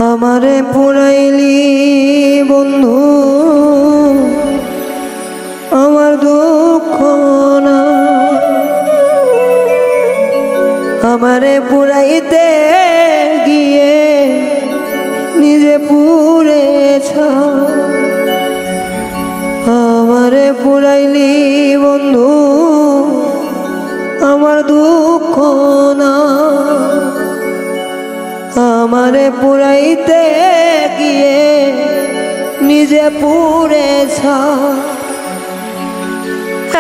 আমারে পুরাইলি বন্ধু আমার দুঃখ না, আমারে পুরাইতে গিয়ে নিজে পুড়েছ। আমারে পুরাইলি বন্ধু আমার দুঃখ না, আমারে পুরাইতে গিয়ে নিজে পুড়েছ।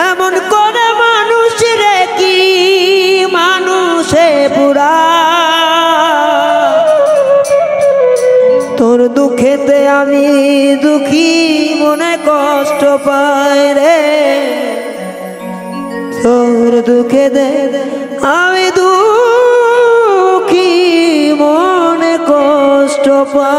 এমন করে মানুষ রে কি মানুষে পুরা, তোর দুঃখেতে আমি দুঃখী মনে কষ্ট পাই রে, তোর দুঃখেতে আমি দুঃখী মনে কষ্ট পাই।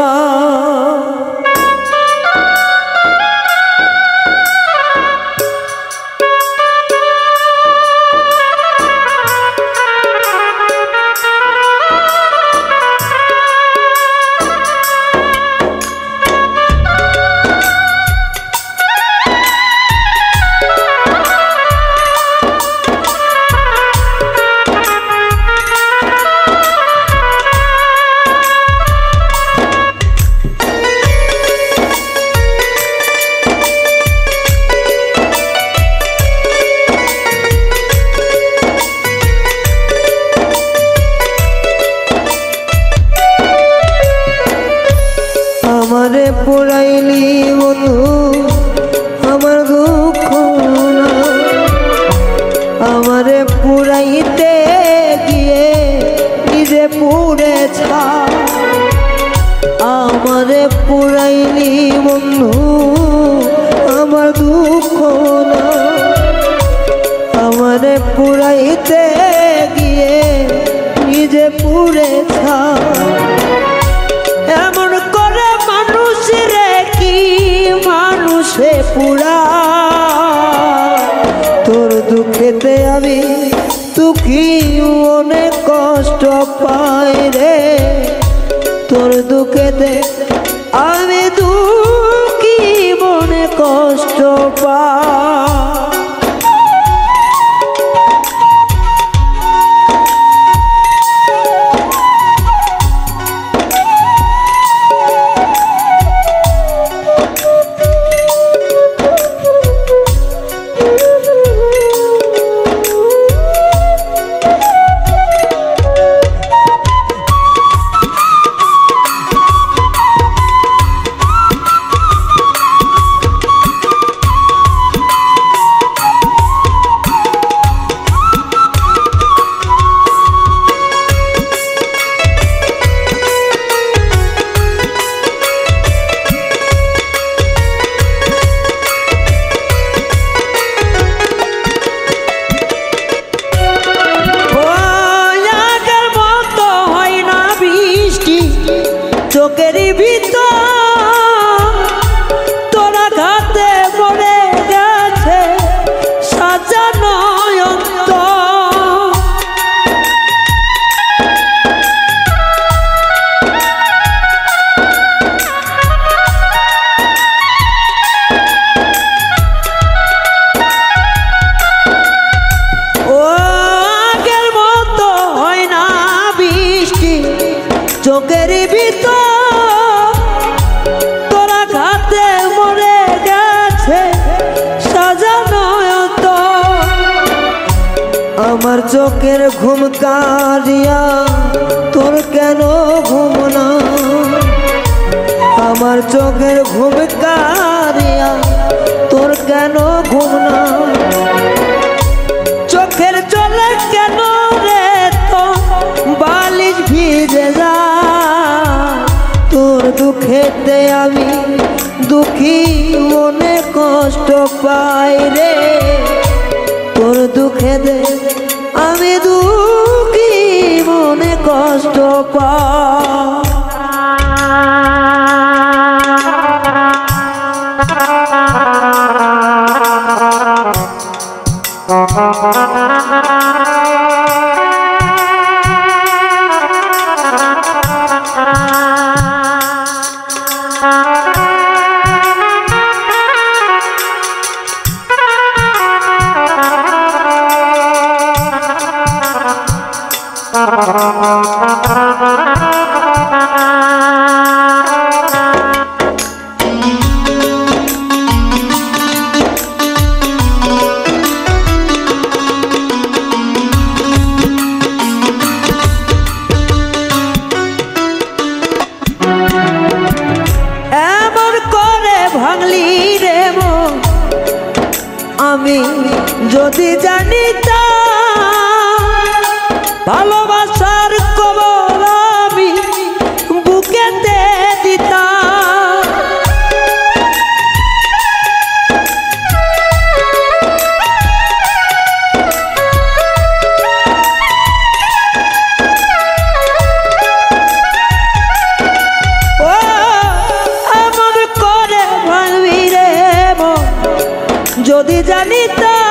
আমারে পুরাইলি বন্ধু আমার দুঃখ না, আমারে পুরাইতে গিয়ে নিজে পুড়েছ। আমারে পুরাইলি বন্ধু আমার দুঃখ না, আমারে পুরাইতে গিয়ে নিজে পুড়েছ। এমন করে মানুষ রে কি মানুষে পুরা, তোর দুঃখেতে আমি দুঃখী অনেক কষ্ট পাই রে, তোর দুঃখেতে আমি দুঃখী মনে কষ্ট পাই। চোখেরই ভিতর তোরা ঘাতে মরে গেছে সাজানো অন্তর। ও আগের মতো হয় না বৃষ্টি চোখেরই ভিতর তোরা ঘাতে মরে গেছে সাজানো অন্তর। আমার চোখের ঘুম কারিয়া তোর কেন ঘুম না, আমার চোখের ঘুম কারিয়া তোর কেন ঘুম না, চোখের জলে কেন রে তো বালিশ ভিজে যায়। দুঃখেতে আমি দুঃখী মনে কষ্ট পাই রে তোর দুঃখেতে আমি দুঃখী মনে কষ্ট পাই আমি যদি জানিতাম ভালোবাসার কবর আমি বুকেতে দিতাম ও এমন করে ভাঙবি রে যদি জানিতাম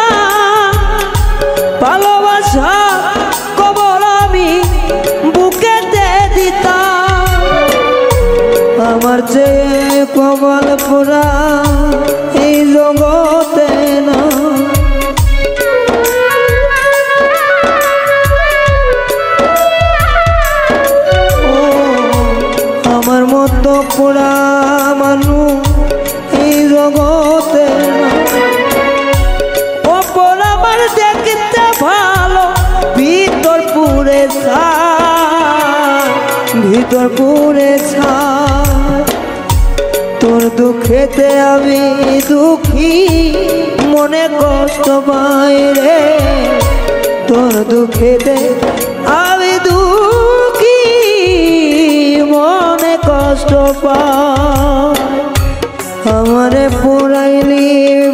ভালোবাসা কবর আমি বুকেতে দিতাম আমার চেয়ে কবল পোড়া এই জগতে না আমার মতো পোড়া মানুষ এই জগতে না দেখতে ভালো ভিতর পুরে ভিতর পুরে তোর দুঃখেতে আমি দুঃখী মনে কষ্ট পাই রে তোর দুঃখেতে আমি দুঃখী মনে কষ্ট পাই আমারে পুরাইলি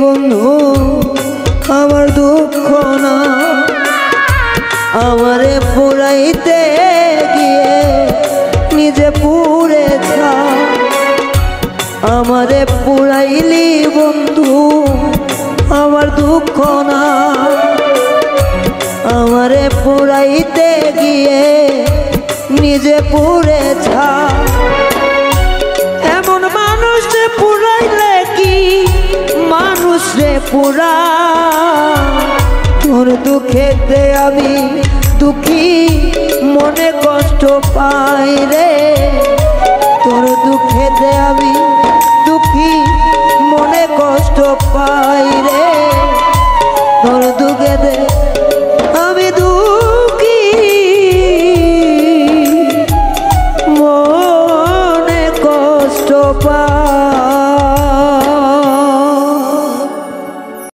বন্ধু আমার দুঃখ না আমারে পুরাইতে গিয়ে নিজে পুড়ে ছা আমারে পুরাইলি বন্ধু আমার দুঃখ না আমারে পুরাইতে গিয়ে নিজে পুড়ে ছা এমন মানুষ পুরাইলে কি মানুষ রে পুরা তোর দুঃখেতে আমি দুঃখী মনে কষ্ট পাই রে তোর দুঃখেতে আমি